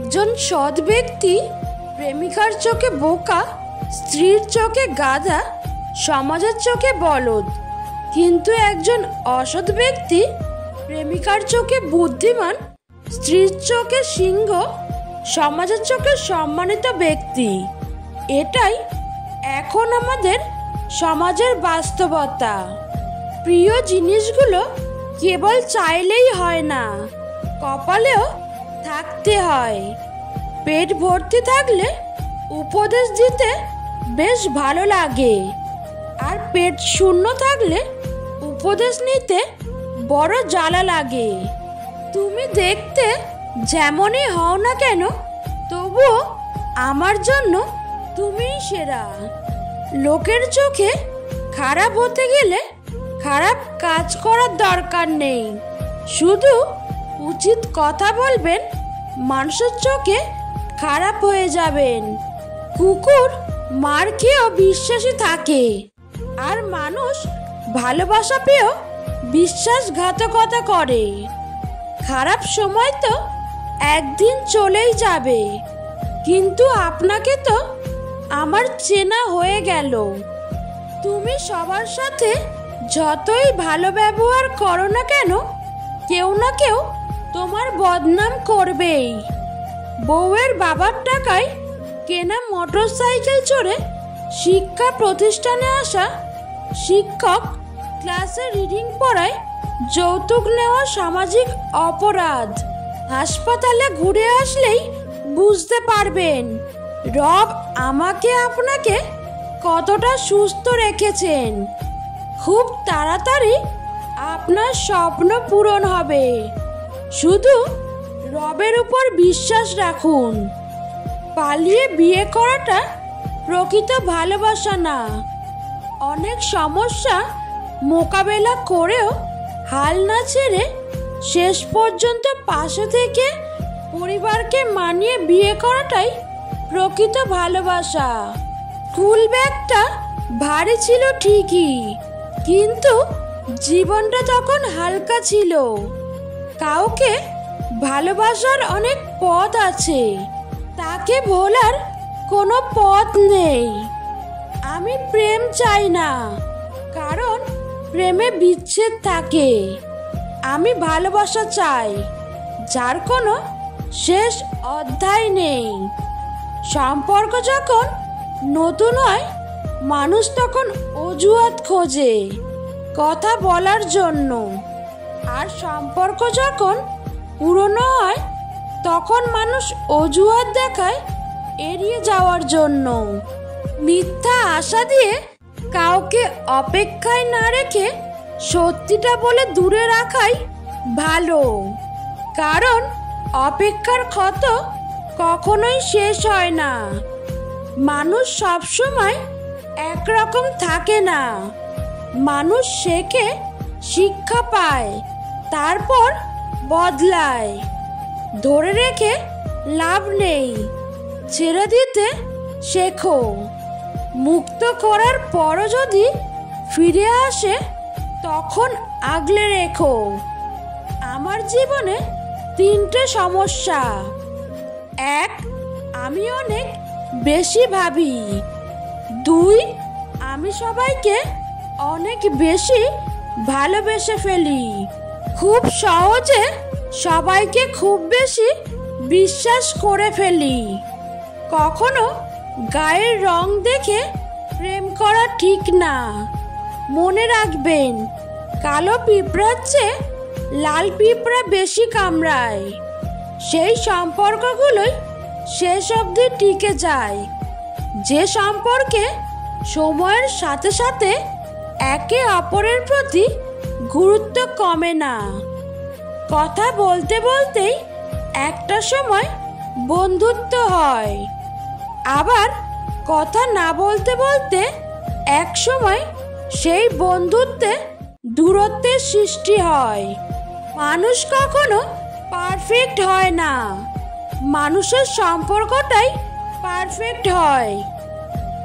একজন সৎ ব্যক্তি প্রেমিকার চোখে বোকা, স্ত্রীর চোখে গাধা, সমাজের চোখে বলদ। কিন্তু একজন অসৎ ব্যক্তি প্রেমিকার চোখে বুদ্ধিমান, স্ত্রীর চোখে সিংহ, সমাজের চোখে সম্মানিত ব্যক্তি। এটাই এখন আমাদের সমাজের বাস্তবতা। প্রিয় জিনিসগুলো কেবল চাইলেই হয় না, কপালেও থাকতে হয়। পেট ভর্তি থাকলে উপদেশ দিতে বেশ ভালো লাগে, আর পেট শূন্য থাকলে উপদেশ নিতে বড় জ্বালা লাগে। তুমি দেখতে যেমনই হও না কেন, তবুও আমার জন্য তুমিই সেরা। লোকের চোখে খারাপ হতে গেলে খারাপ কাজ করার দরকার নেই, শুধু উচিত কথা বলবেন, মানুষের চোখে খারাপ হয়ে যাবেন। কুকুর মার খেয়েও বিশ্বাসী থাকে, আর মানুষ ভালোবাসা পেয়েও বিশ্বাসঘাতকতা করে। খারাপ সময় তো একদিন চলেই যাবে, কিন্তু আপনাকে তো আমার চেনা হয়ে গেল। তুমি সবার সাথে যতই ভালো ব্যবহার করো না কেন, কেউ না কেউ তোমার বদনাম করবেই। বউয়ের বাবার টাকায় কেনা মোটরসাইকেল চড়ে শিক্ষা প্রতিষ্ঠানে আসা শিক্ষক ক্লাসে রিডিং পড়ায় যৌতুক নেওয়া সামাজিক অপরাধ। হাসপাতালে ঘুরে আসলেই বুঝতে পারবেন রব আমাকে আপনাকে কতটা সুস্থ রেখেছেন। খুব তাড়াতাড়ি আপনার স্বপ্ন পূরণ হবে, শুধু রবের উপর বিশ্বাস রাখুন। পালিয়ে বিয়ে করাটা প্রকৃত ভালোবাসা না। অনেক সমস্যা মোকাবেলা করেও হাল না ছেড়ে শেষ পর্যন্ত পাশে থেকে পরিবারকে মানিয়ে বিয়ে করাটাই প্রকৃত ভালোবাসা। স্কুল ব্যাগটা ভারী ছিল ঠিকই, কিন্তু জীবনটা তখন হালকা ছিল। কাউকে ভালোবাসার অনেক পথ আছে, তাকে ভোলার কোনো পথ নেই। আমি প্রেম চাই না, কারণ প্রেমে বিচ্ছেদ থাকে। আমি ভালোবাসা চাই, যার কোনো শেষ অধ্যায় নেই। সম্পর্ক যখন নতুন হয়, মানুষ তখন অজুহাত খোঁজে কথা বলার জন্য, আর সম্পর্ক যখন পুরনো হয়, তখন মানুষ অজুহাত দেখায় এড়িয়ে যাওয়ার জন্য। মিথ্যা আশা দিয়ে কাউকে অপেক্ষায় না রেখে সত্যিটা বলে দূরে রাখাই ভালো, কারণ অপেক্ষার ক্ষত কখনোই শেষ হয় না। মানুষ সবসময় একরকম থাকে না, মানুষ শেখে, শিক্ষা পায়, তারপর বদলায়। ধরে রেখে লাভ নেই, ছেড়ে দিতে শেখো। মুক্ত করার পরও যদি ফিরে আসে, তখন আগলে রেখো। আমার জীবনে 3টে সমস্যা। 1, আমি অনেক বেশি ভাবি। 2, আমি সবাইকে অনেক বেশি ভালোবেসে ফেলি। খুব সহজে সবাইকে খুব বেশি বিশ্বাস করে ফেলি। কখনো গায়ের রং দেখে প্রেম করা ঠিক না। মনে রাখবেন, কালো পিঁপড়ার চেয়ে লাল পিঁপড়া বেশি কামড়ায়। সেই সম্পর্কগুলোই শেষ অবধি টিকে যায়, যে সম্পর্কে সময়ের সাথে সাথে একে অপরের প্রতি গুরুত্ব কমে না। কথা বলতে বলতেই একটা সময় বন্ধুত্ব হয়, আবার কথা না বলতে বলতে এক সময় সেই বন্ধুত্বে দূরত্বের সৃষ্টি হয়। মানুষ কখনো পারফেক্ট হয় না, মানুষের সম্পর্কটাই পারফেক্ট হয়।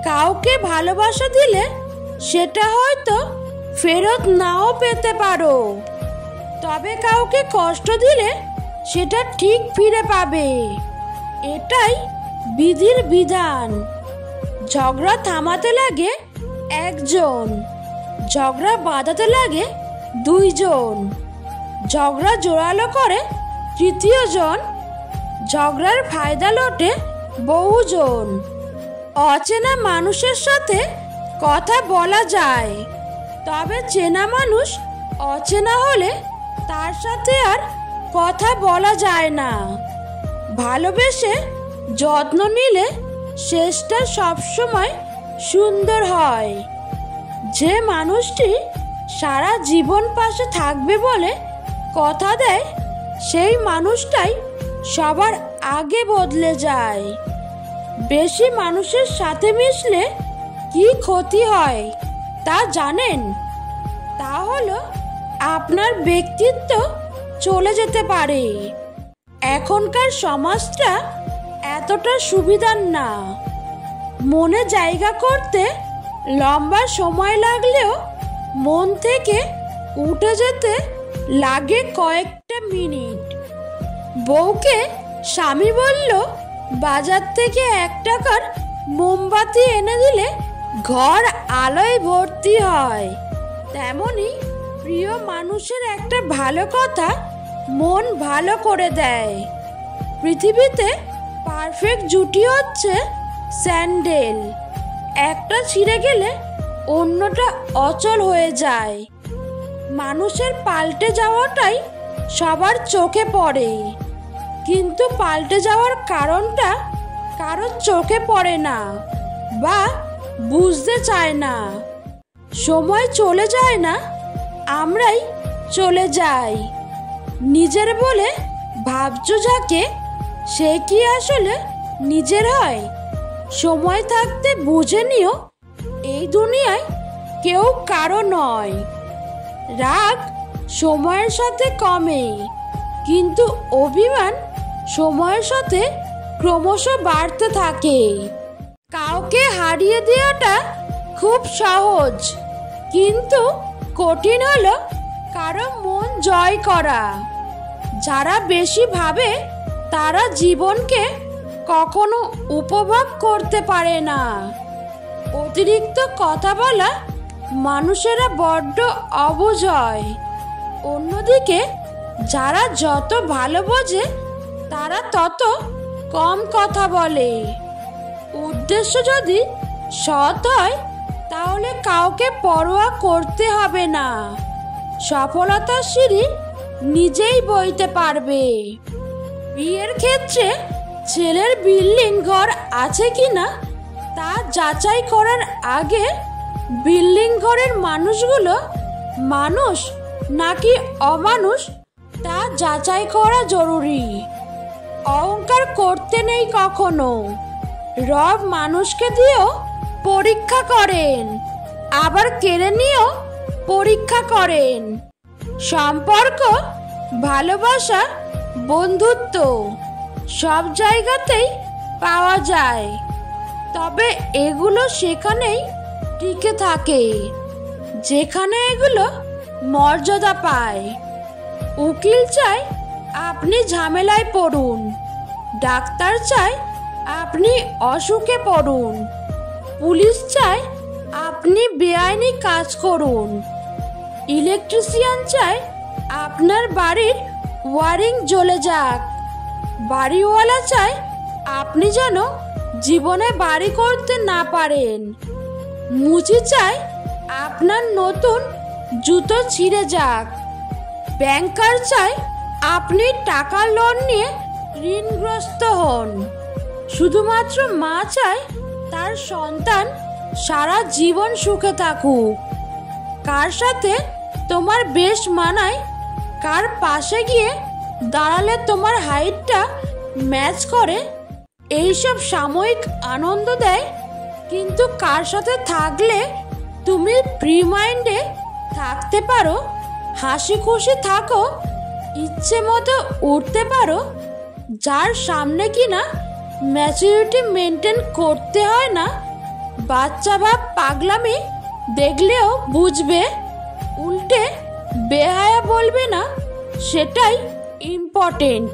কাউকে ভালোবাসা দিলে সেটা হয়তো ফেরত নাও পেতে পারো, তবে কাউকে কষ্ট দিলে সেটা ঠিক ফিরে পাবে। এটাই বিধির বিধান। ঝগড়া থামাতে লাগে একজন, ঝগড়া বাঁধাতে লাগে দুইজন, ঝগড়া জোরালো করে তৃতীয় জন, ঝগড়ার ফায়দা লোটে বহুজন। অচেনা মানুষের সাথে কথা বলা যায়, তবে চেনা মানুষ অচেনা হলে তার সাথে আর কথা বলা যায় না। ভালোবেসে যত্ন নিলে শেষটা সবসময় সুন্দর হয়। যে মানুষটি সারা জীবন পাশে থাকবে বলে কথা দেয়, সেই মানুষটাই সবার আগে বদলে যায়। বেশি মানুষের সাথে মিশলে কি ক্ষতি হয় তা জানেন? তা হলো আপনার ব্যক্তিত্ব চলে যেতে পারে। এখনকার সমাজটা এতটা সুবিধার না। মনে জায়গা করতে লম্বা সময় লাগলেও মন থেকে উঠে যেতে লাগে কয়েকটা মিনিট। বউকে স্বামী বলল, বাজার থেকে 1 টাকার মোমবাতি এনে দিলে ঘর আলোয় ভর্তি হয়। তেমনি প্রিয় মানুষের একটা ভালো কথা মন ভালো করে দেয়। পৃথিবীতে পারফেক্ট জুটি হচ্ছে স্যান্ডেল, একটা ছিঁড়ে গেলে অন্যটা অচল হয়ে যায়। মানুষের পাল্টে যাওয়াটাই সবার চোখে পড়ে, কিন্তু পাল্টে যাওয়ার কারণটা কারোর চোখে পড়ে না বা বুঝতে চায় না। সময় চলে যায় না, আমরাই চলে যাই। নিজের বলে ভাবছো যাকে, সে কি আসলে নিজের হয়? সময় থাকতে বুঝে নিও, এই দুনিয়ায় কেউ কারো নয়। রাগ সময়ের সাথে কমে, কিন্তু অভিমান সময়ের সাথে ক্রমশ বাড়তে থাকে। কাউকে হারিয়ে দেওয়াটা খুব সহজ, কিন্তু কঠিন হলো কারো মন জয় করা। যারা বেশি ভাবে তারা জীবনকে কখনো উপভোগ করতে পারে না। অতিরিক্ত কথা বলা মানুষেরা বড্ড অবুঝ হয়। অন্যদিকে যারা যত ভালো বোঝে তারা তত কম কথা বলে। উদ্দেশ্য যদি সৎ হয় তাহলে কাউকে পরোয়া করতে হবে না। সফলতার সিঁড়ি নিজেই বইতে পারবে। বিয়ের ক্ষেত্রে ছেলের বিল্ডিং ঘর আছে কিনা তা যাচাই করার আগে বিল্ডিং ঘরের মানুষগুলো মানুষ নাকি অমানুষ তা যাচাই করা জরুরি। অহংকার করতে নেই কখনো। রব মানুষকে দিয়েও পরীক্ষা করেন, আবার কেড়ে নিয়েও পরীক্ষা করেন। সম্পর্ক, ভালোবাসা, বন্ধুত্ব সব জায়গাতেই পাওয়া যায়, তবে এগুলো সেখানেই টিকে থাকে যেখানে এগুলো মর্যাদা পায়। উকিল চায় আপনি ঝামেলায় পড়ুন, ডাক্তার চায় আপনি অসুখে পড়ুন, পুলিশ চায় আপনি বেআইনি কাজ করুন, ইলেকট্রিশিয়ান চায় আপনার বাড়ির ওয়ারিং জ্বলে যাক, বাড়িওয়ালা চায় আপনি যেন জীবনে বাড়ি করতে না পারেন, মুচি চায় আপনার নতুন জুতো ছিঁড়ে যাক, ব্যাংকার চায় আপনি টাকা লোন নিয়ে ঋণগ্রস্ত হন। শুধুমাত্র মা চায় তার সন্তান সারা জীবন সুখে থাকুক। কার সাথে তোমার বেশ মানায়, কার পাশে গিয়ে দাঁড়ালে তোমার হাইটটা ম্যাচ করে, এইসব সাময়িক আনন্দ দেয়, কিন্তু কার সাথে থাকলে তুমি ফ্রি মাইন্ডে থাকতে পারো, হাসি খুশি থাকো, ইচ্ছে মতো উঠতে পারো, যার সামনে কিনা ম্যাচুরিটি মেনটেন করতে হয় না, বাচ্চা ভাব পাগলামি দেখলেও বুঝবে, উল্টে বেহায়া বলবে না, সেটাই ইম্পর্টেন্ট।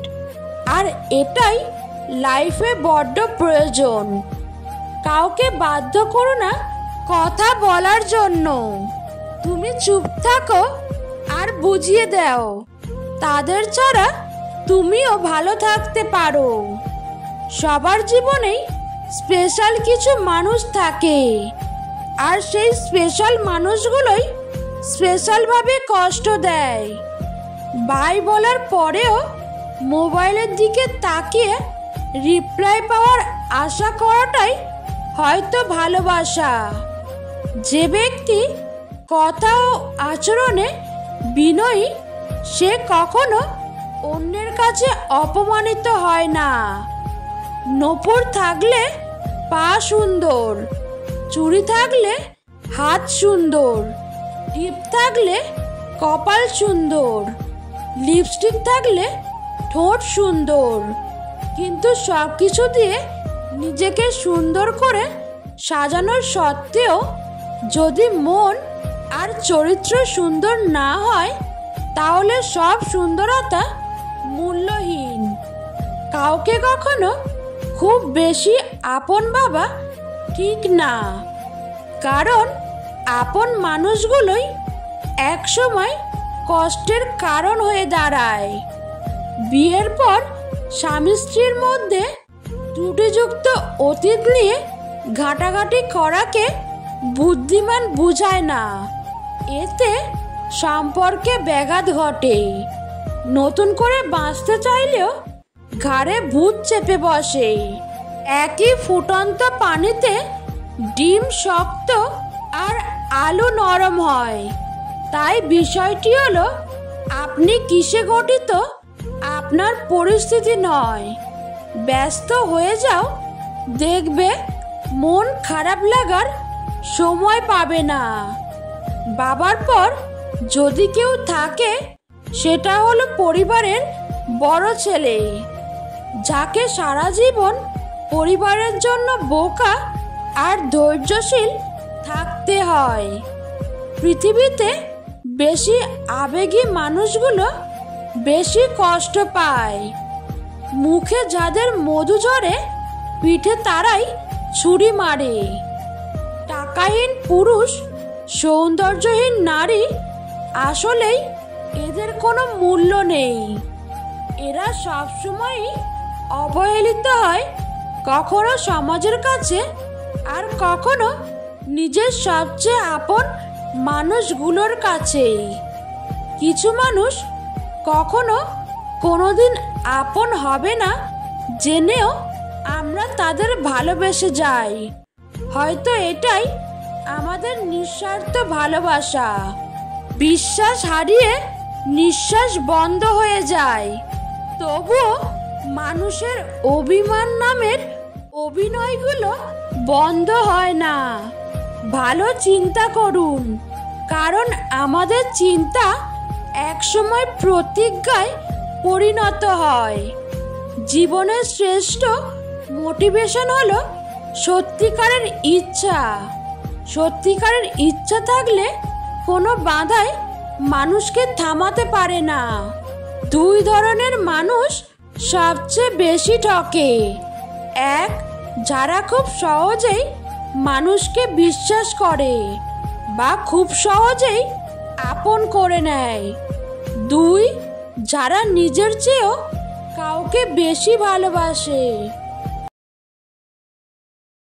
আর এটাই লাইফে বড্ড প্রয়োজন। কাউকে বাধ্য করো না কথা বলার জন্য। তুমি চুপ থাকো আর বুঝিয়ে দাও, তাদের ছাড়া তুমিও ভালো থাকতে পারো। সবার জীবনেই স্পেশাল কিছু মানুষ থাকে, আর সেই স্পেশাল মানুষগুলোই স্পেশালভাবে কষ্ট দেয়। বাই বলার পরেও মোবাইলের দিকে তাকিয়ে রিপ্লাই পাওয়ার আশা করাটাই হয়তো ভালোবাসা। যে ব্যক্তি কথা ও আচরণে বিনয়ী, সে কখনো অন্যের কাছে অপমানিত হয় না। নূপুর থাকলে পা সুন্দর, চুড়ি থাকলে হাত সুন্দর, টিপ থাকলে কপাল সুন্দর, লিপস্টিক থাকলে ঠোঁট সুন্দর। কিন্তু সব কিছু দিয়ে নিজেকে সুন্দর করে সাজানোর সত্ত্বেও যদি মন আর চরিত্র সুন্দর না হয়, তাহলে সব সুন্দরতা মূল্যহীন। কাউকে কখনো খুব বেশি আপন ভাবা ঠিক না, কারণ আপন মানুষগুলোই একসময় কষ্টের কারণ হয়ে দাঁড়ায়। বিয়ের পর স্বামী স্ত্রীর মধ্যে ত্রুটিযুক্ত অতীত নিয়ে ঘাটাঘাটি করাকে বুদ্ধিমান বুঝায় না। এতে সম্পর্কে ব্যাঘাত ঘটে। নতুন করে বাঁচতে চাইলেও ঘাড়ে ভূত চেপে বসে। একই ফুটন্ত পানিতে ডিম শক্ত আর আলু নরম হয়। তাই বিষয়টি হলো, আপনি কিসে গঠিত আপনার পরিস্থিতি নয়। ব্যস্ত হয়ে যাও, দেখবে মন খারাপ লাগার সময় পাবে না। বাবার পর যদি কেউ থাকে, সেটা হলো পরিবারের বড় ছেলে, যাকে সারা জীবন পরিবারের জন্য বোকা আর ধৈর্যশীল থাকতে হয়। পৃথিবীতে বেশি আবেগী মানুষগুলো বেশি কষ্ট পায়। মুখে যাদের মধু ঝরে, পিঠে তারাই ছুরি মারে। টাকাহীন পুরুষ, সৌন্দর্যহীন নারী, আসলেই এদের কোনো মূল্য নেই। এরা সবসময়ই অবহেলিত হয়, কখনো সমাজের কাছে আর কখনো নিজের সবচেয়ে আপন মানুষগুলোর কাছে। কিছু মানুষ কখনো কোনোদিন আপন হবে না জেনেও আমরা তাদের ভালোবেসে যাই। হয়তো এটাই আমাদের নিঃস্বার্থ ভালোবাসা। বিশ্বাস হারিয়ে নিঃশ্বাস বন্ধ হয়ে যায়, তবুও মানুষের অভিমান নামের অভিনয়গুলো বন্ধ হয় না। ভালো চিন্তা করুন, কারণ আমাদের চিন্তা একসময় প্রতিজ্ঞায় পরিণত হয়। জীবনের শ্রেষ্ঠ মোটিভেশন হলো সত্যিকারের ইচ্ছা। সত্যিকারের ইচ্ছা থাকলে কোনো বাধাই মানুষকে থামাতে পারে না। দুই ধরনের মানুষ সবচেয়ে বেশি ঠকে। এক, যারা খুব সহজেই মানুষকে বিশ্বাস করে বা খুব সহজেই আপন করে নেয়। দুই, যারা নিজের চেয়েও কাউকে বেশি ভালোবাসে।